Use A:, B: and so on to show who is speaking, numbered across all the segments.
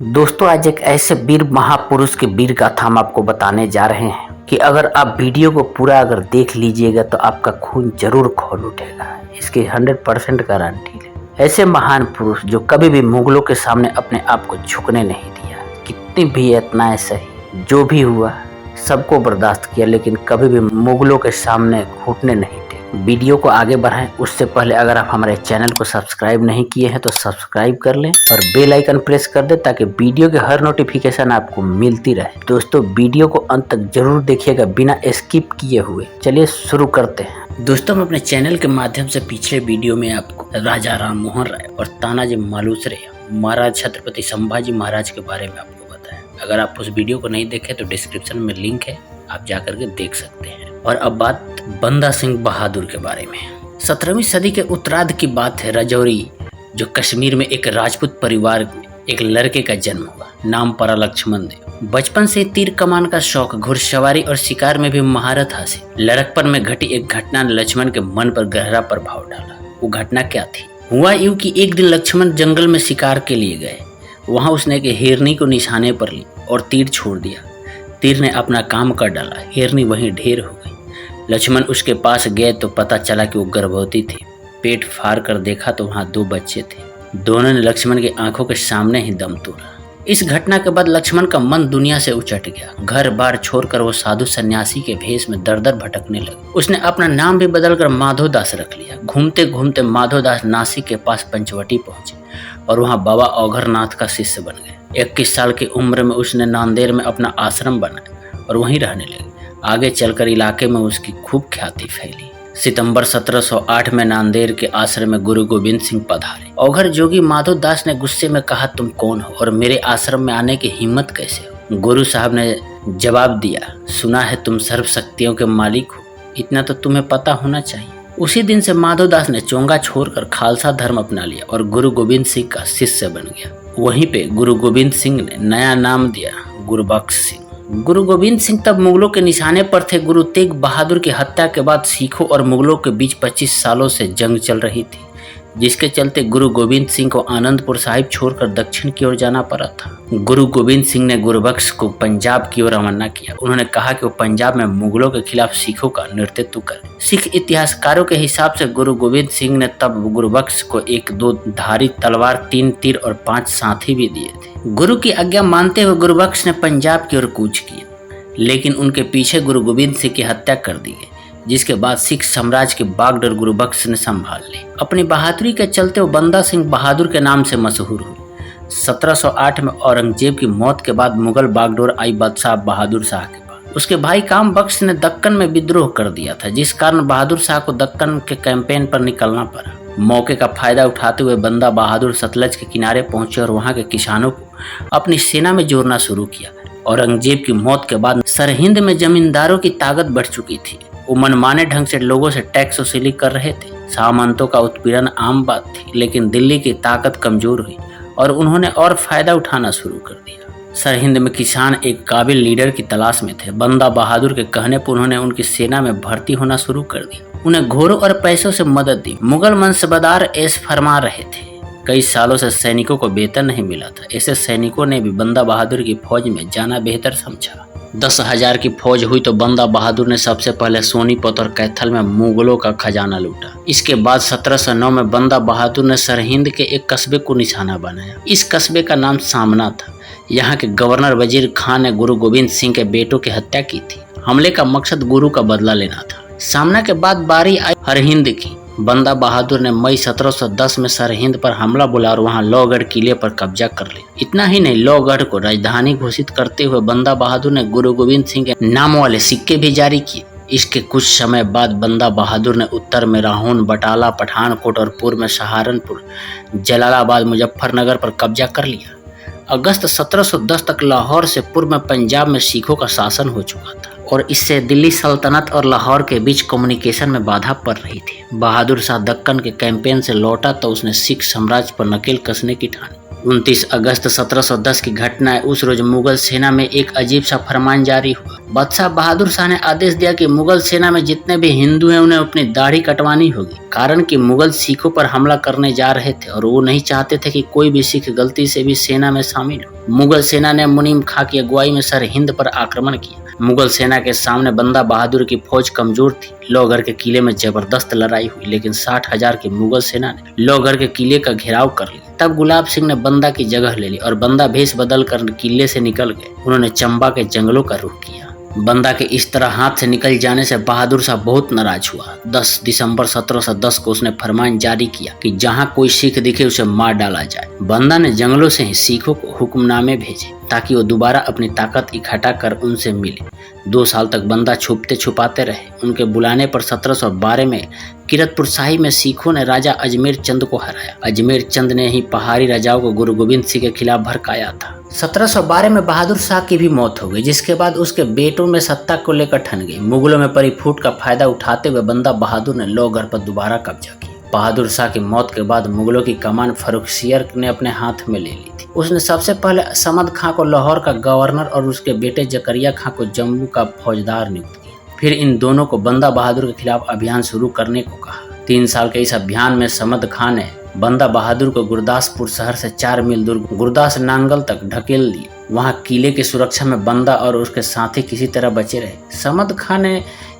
A: दोस्तों आज एक ऐसे वीर महापुरुष के वीर गाथा हम आपको बताने जा रहे हैं कि अगर आप वीडियो को पूरा अगर देख लीजिएगा तो आपका खून जरूर खौल उठेगा। इसकी 100% गारंटी है। ऐसे महान पुरुष जो कभी भी मुगलों के सामने अपने आप को झुकने नहीं दिया, कितनी भी यातनाएं सही, जो भी हुआ सबको बर्दाश्त किया, लेकिन कभी भी मुगलों के सामने घुटने नहीं थे। वीडियो को आगे बढ़ाएं उससे पहले अगर आप हमारे चैनल को सब्सक्राइब नहीं किए हैं तो सब्सक्राइब कर लें और बेल आइकन प्रेस कर दें ताकि वीडियो के हर नोटिफिकेशन आपको मिलती रहे। दोस्तों वीडियो को अंत तक जरूर देखिएगा बिना स्किप किए हुए। चलिए शुरू करते हैं। दोस्तों हम अपने चैनल के माध्यम से पिछले वीडियो में आपको राजा राम मोहन राय और तानाजी मालुसरे महाराज छत्रपति संभाजी महाराज के बारे में आपको बताया। अगर आप उस वीडियो को नहीं देखे तो डिस्क्रिप्शन में लिंक है, आप जाकर के देख सकते हैं। और अब बात बंदा सिंह बहादुर के बारे में। 17वीं सदी के उत्तरार्ध की बात है। राजौरी जो कश्मीर में एक राजपूत परिवार में एक लड़के का जन्म हुआ। नाम पड़ा लक्ष्मण देव। बचपन से तीर कमान का शौक, घुड़सवारी और शिकार में भी महारत हासिल। लड़कपन में घटी एक घटना ने लक्ष्मण के मन पर गहरा प्रभाव डाला। वो घटना क्या थी? हुआ यूं कि एक दिन लक्ष्मण जंगल में शिकार के लिए गए। वहां उसने एक हिरनी को निशाने पर ली और तीर छोड़ दिया। तीर ने अपना काम कर डाला, हिरनी वहीं ढेर हो गई। लक्ष्मण उसके पास गए तो पता चला कि वो गर्भवती थी। पेट फाड़ कर देखा तो वहां 2 बच्चे थे। दोनों ने लक्ष्मण की आंखों के सामने ही दम तोड़ा। इस घटना के बाद लक्ष्मण का मन दुनिया से उचट गया। घर बार छोड़कर वो साधु सन्यासी के भेष में दर दर भटकने लगा। उसने अपना नाम भी बदलकर माधोदास रख लिया। घूमते घूमते माधोदास नासिक के पास पंचवटी पहुंचे और वहां बाबा औघरनाथ का शिष्य बन गए। 21 साल की उम्र में उसने नांदेड़ में अपना आश्रम बनाया और वहीं रहने लगे। आगे चलकर इलाके में उसकी खूब ख्याति फैली। सितंबर 1708 में नांदेड़ के आश्रम में गुरु गोविंद सिंह पधारे। औघर जोगी माधोदास ने गुस्से में कहा, तुम कौन हो और मेरे आश्रम में आने की हिम्मत कैसे हो? गुरु साहब ने जवाब दिया, सुना है तुम सर्व शक्तियों के मालिक हो, इतना तो तुम्हें पता होना चाहिए। उसी दिन से माधोदास ने चोंगा छोड़कर खालसा धर्म अपना लिया और गुरु गोविंद सिंह का शिष्य बन गया। वहीं पे गुरु गोविंद सिंह ने नया नाम दिया, गुरबख्श सिंह। गुरु गोविंद सिंह तब मुगलों के निशाने पर थे। गुरु तेग बहादुर की हत्या के बाद सिखों और मुगलों के बीच 25 सालों से जंग चल रही थी, जिसके चलते गुरु गोविंद सिंह को आनंदपुर साहिब छोड़कर दक्षिण की ओर जाना पड़ा था। गुरु गोविंद सिंह ने गुरबख्श को पंजाब की ओर रवाना किया। उन्होंने कहा कि वो पंजाब में मुगलों के खिलाफ सिखों का नेतृत्व करें। सिख इतिहासकारों के हिसाब से गुरु गोविंद सिंह ने तब गुरबख्श को एक 2 धारी तलवार, 3 तीर और 5 साथी भी दिए थे। गुरु की आज्ञा मानते हुए गुरबख्श ने पंजाब की ओर कूच किया, लेकिन उनके पीछे गुरु गोविंद सिंह की हत्या कर दी गई, जिसके बाद सिख साम्राज्य की बागडोर गुरबख्श ने संभाल ली। अपनी बहादुरी के चलते वो बंदा सिंह बहादुर के नाम से मशहूर हुए। 1708 में औरंगजेब की मौत के बाद मुगल बागडोर आई बादशाह बहादुर शाह के पास। उसके भाई काम बख्श ने दक्कन में विद्रोह कर दिया था, जिस कारण बहादुर शाह को दक्कन के कैंपेन पर निकलना पड़ा। मौके का फायदा उठाते हुए बंदा बहादुर सतलज के किनारे पहुंचे और वहां के किसानों को अपनी सेना में जोड़ना शुरू किया। औरंगजेब की मौत के बाद सरहिंद में जमींदारों की ताकत बढ़ चुकी थी। वो मनमाने ढंग से लोगों से टैक्स वसूली कर रहे थे। सामंतों का उत्पीड़न आम बात थी, लेकिन दिल्ली की ताकत कमजोर हुई और उन्होंने और फायदा उठाना शुरू कर दिया। सरहिंद में किसान एक काबिल लीडर की तलाश में थे। बंदा बहादुर के कहने पर उन्होंने उनकी सेना में भर्ती होना शुरू कर दिया। उन्हें घोड़ों और पैसों से मदद दी। मुगल मनसबदार ऐश फरमा रहे थे। कई सालों से सैनिकों को वेतन नहीं मिला था। ऐसे सैनिकों ने भी बंदा बहादुर की फौज में जाना बेहतर समझा। 10,000 की फौज हुई तो बंदा बहादुर ने सबसे पहले सोनीपत और कैथल में मुगलों का खजाना लूटा। इसके बाद 1709 में बंदा बहादुर ने सरहिंद के एक कस्बे को निशाना बनाया। इस कस्बे का नाम सामना था। यहाँ के गवर्नर वजीर खान ने गुरु गोविंद सिंह के बेटों की हत्या की थी। हमले का मकसद गुरु का बदला लेना था। सामना के बाद बारी आई हरहिंद की। बंदा बहादुर ने मई 1710 में सरहिंद पर हमला बोला और वहां लोहगढ़ किले पर कब्जा कर लिया। इतना ही नहीं, लोहगढ़ को राजधानी घोषित करते हुए बंदा बहादुर ने गुरु गोविंद सिंह के नाम वाले सिक्के भी जारी किए। इसके कुछ समय बाद बंदा बहादुर ने उत्तर में राहौन, बटाला, पठानकोट और पूर्व में सहारनपुर, जलालाबाद, मुजफ्फरनगर पर कब्जा कर लिया। अगस्त 1710 तक लाहौर से पूर्व में पंजाब में सिखों का शासन हो चुका था और इससे दिल्ली सल्तनत और लाहौर के बीच कम्युनिकेशन में बाधा पड़ रही थी। बहादुर शाह दक्कन के कैंपेन से लौटा तो उसने सिख साम्राज्य पर नकेल कसने की ठानी। 29 अगस्त 1710 की घटना है। उस रोज मुगल सेना में एक अजीब सा फरमान जारी हुआ। बादशाह बहादुर शाह ने आदेश दिया कि मुगल सेना में जितने भी हिंदू हैं उन्हें अपनी दाढ़ी कटवानी होगी, कारण कि मुगल सिखों पर हमला करने जा रहे थे और वो नहीं चाहते थे कि कोई भी सिख गलती से भी सेना में शामिल हो। मुगल सेना ने मुनीम खां की अगुवाई में सरहिंद पर आक्रमण किया। मुगल सेना के सामने बंदा बहादुर की फौज कमजोर थी। लोहगढ़ के किले में जबरदस्त लड़ाई हुई, लेकिन 60,000 की मुगल सेना ने लोहगढ़ के किले का घेराव कर लिया। तब गुलाब सिंह ने बंदा की जगह ले ली और बंदा भेष बदल कर किले से निकल गए। उन्होंने चंबा के जंगलों का रुख किया। बंदा के इस तरह हाथ से निकल जाने से बहादुर शाह बहुत नाराज हुआ। 10 दिसंबर 1710 को उसने फरमान जारी किया कि जहां कोई सिख दिखे उसे मार डाला जाए। बंदा ने जंगलों से ही सिखों को हुक्मनामे भेजे ताकि वो दोबारा अपनी ताकत इकट्ठा कर उनसे मिले। 2 साल तक बंदा छुपते छुपाते रहे। उनके बुलाने पर 1712 में किरतपुर साहिब में सिखों ने राजा अजमेर चंद को हराया। अजमेर चंद ने ही पहाड़ी राजाओं को गुरु गोविंद सिंह के खिलाफ भड़काया था। 1712 में बहादुर शाह की भी मौत हो गई, जिसके बाद उसके बेटों में सत्ता को लेकर ठन गई। मुगलों में पड़ी फूट का फायदा उठाते हुए बंदा बहादुर ने लोहगढ़ पर दोबारा कब्जा किया। बहादुर शाह की मौत के बाद मुगलों की कमान फर्रुखसियर ने अपने हाथ में ले ली थी। उसने सबसे पहले समद खां को लाहौर का गवर्नर और उसके बेटे जकरिया खां को जम्मू का फौजदार नियुक्त किया। फिर इन दोनों को बंदा बहादुर के खिलाफ अभियान शुरू करने को कहा। 3 साल के इस अभियान में समद खां ने बंदा बहादुर को गुरदासपुर शहर से 4 मील दूर गुरदास नांगल तक ढकेल दिया। वहां किले की सुरक्षा में बंदा और उसके साथी किसी तरह बचे रहे। समद खां ने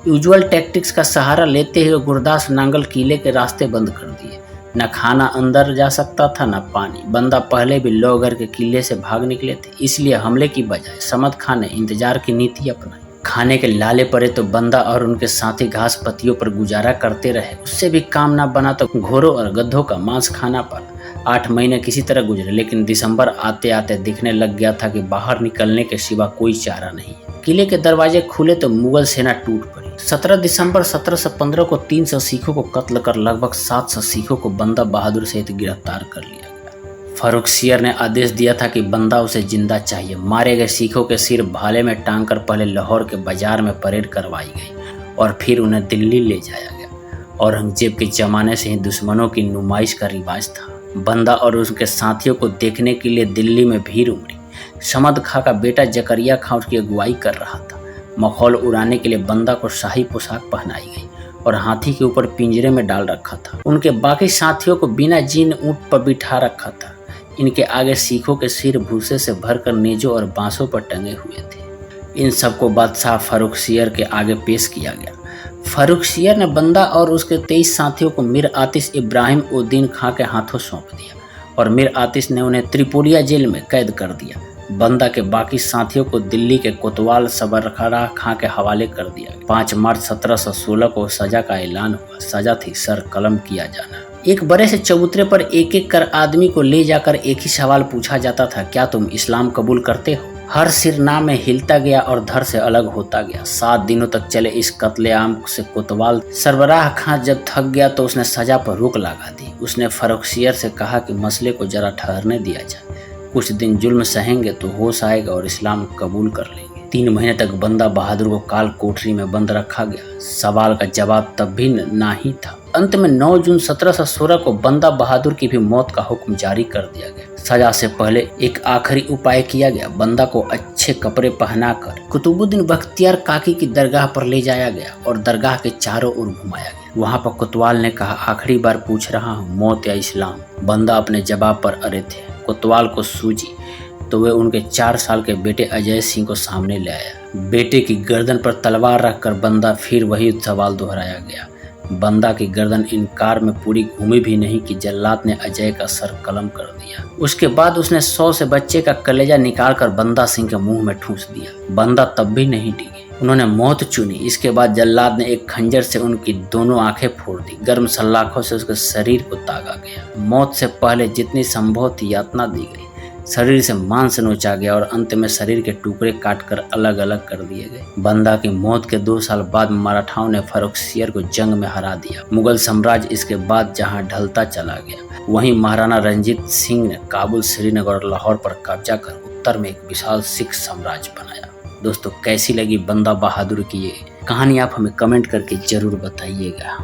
A: यूजुअल टैक्टिक्स का सहारा लेते हुए गुरदास नांगल किले के रास्ते बंद कर दिए। न खाना अंदर जा सकता था न पानी। बंदा पहले भी लोहगढ़ के किले से भाग निकले थे, इसलिए हमले की बजाय समद खां ने इंतजार की नीति अपनाई। खाने के लाले पड़े तो बंदा और उनके साथी घास पत्तियों पर गुजारा करते रहे। उससे भी काम न बना तो घोड़ों और गधों का मांस खाना पड़ा। 8 महीने किसी तरह गुजरे, लेकिन दिसंबर आते आते दिखने लग गया था कि बाहर निकलने के सिवा कोई चारा नहीं। किले के दरवाजे खुले तो मुगल सेना टूट पड़ी। 17 दिसंबर 1715 को 300 सिखों को कत्ल कर लगभग 700 सिखों को बंदा बहादुर सहित गिरफ्तार कर लिया गया। फर्रुखसियर ने आदेश दिया था कि बंदा उसे जिंदा चाहिए। मारे गए सिखों के सिर भाले में टांग कर पहले लाहौर के बाजार में परेड करवाई गई और फिर उन्हें दिल्ली ले जाया गया। औरंगजेब के जमाने से ही दुश्मनों की नुमाइश का रिवाज था। बंदा और उसके साथियों को देखने के लिए दिल्ली में भीड़ उमड़ी। समद खां का बेटा जकरिया खां उसकी अगुवाई कर रहा था। मखौल उड़ाने के लिए बंदा को शाही पोशाक पहनाई गई और हाथी के ऊपर पिंजरे में डाल रखा था। उनके बाकी साथियों को बिना जीन ऊंट पर बिठा रखा था। इनके आगे सिखों के सिर भूसे से भरकर नेजों और बांसों पर टंगे हुए थे। इन सबको बादशाह फर्रुखसियर के आगे पेश किया गया। फर्रुखसियर ने बंदा और उसके 23 साथियों को मीर आतिश इब्राहिम उद्दीन खां के हाथों सौंप दिया और मीर आतिश ने उन्हें त्रिपुलिया जेल में कैद कर दिया। बंदा के बाकी साथियों को दिल्ली के कोतवाल सबरखारा खां के हवाले कर दिया। 5 मार्च 1716 को सजा का ऐलान हुआ। सजा थी सर कलम किया जाना। एक बड़े से चबूतरे पर एक एक कर आदमी को ले जाकर एक ही सवाल पूछा जाता था, क्या तुम इस्लाम कबूल करते हो? हर सिर नाम में हिलता गया और धड़ से अलग होता गया। 7 दिनों तक चले इस कत्लेआम से कोतवाल सरबराह खां जब थक गया तो उसने सजा पर रोक लगा दी। उसने फर्रुखसियर से कहा कि मसले को जरा ठहरने दिया जाए। कुछ दिन जुल्म सहेंगे तो होश आएगा और इस्लाम कबूल कर लेंगे। 3 महीने तक बंदा बहादुर को काल कोठरी में बंद रखा गया। सवाल का जवाब तब भी ना ही था। अंत में 9 जून 1716 को बंदा बहादुर की भी मौत का हुक्म जारी कर दिया गया। सजा से पहले एक आखिरी उपाय किया गया। बंदा को अच्छे कपड़े पहनाकर कुतुबुद्दीन बख्तियार काकी की दरगाह पर ले जाया गया और दरगाह के चारों ओर घुमाया गया। वहां पर कोतवाल ने कहा, आखिरी बार पूछ रहा हूँ, मौत या इस्लाम? बंदा अपने जवाब पर अड़े थे। कोतवाल को सूझी तो वे उनके 4 साल के बेटे अजय सिंह को सामने ले आया। बेटे की गर्दन पर तलवार रखकर बंदा फिर वही सवाल दोहराया गया। बंदा की गर्दन इनकार में पूरी घूमी भी नहीं कि जल्लाद ने अजय का सर कलम कर दिया। उसके बाद उसने 100 से बच्चे का कलेजा निकालकर बंदा सिंह के मुंह में ठूंस दिया। बंदा तब भी नहीं डिगे। उन्होंने मौत चुनी। इसके बाद जल्लाद ने एक खंजर से उनकी दोनों आंखें फोड़ दी। गर्म सलाखों से उसके शरीर को दागा गया। मौत से पहले जितनी संभव थी यातना दी गई। शरीर से मांस नोचा गया और अंत में शरीर के टुकड़े काटकर अलग अलग कर दिए गए। बंदा की मौत के 2 साल बाद मराठाओं ने फर्रुखसियर को जंग में हरा दिया। मुगल साम्राज्य इसके बाद जहां ढलता चला गया, वहीं महाराणा रंजीत सिंह ने काबुल, श्रीनगर और लाहौर पर कब्जा कर उत्तर में एक विशाल सिख साम्राज्य बनाया। दोस्तों, कैसी लगी बंदा बहादुर की ये कहानी? आप हमें कमेंट करके जरूर बताइएगा।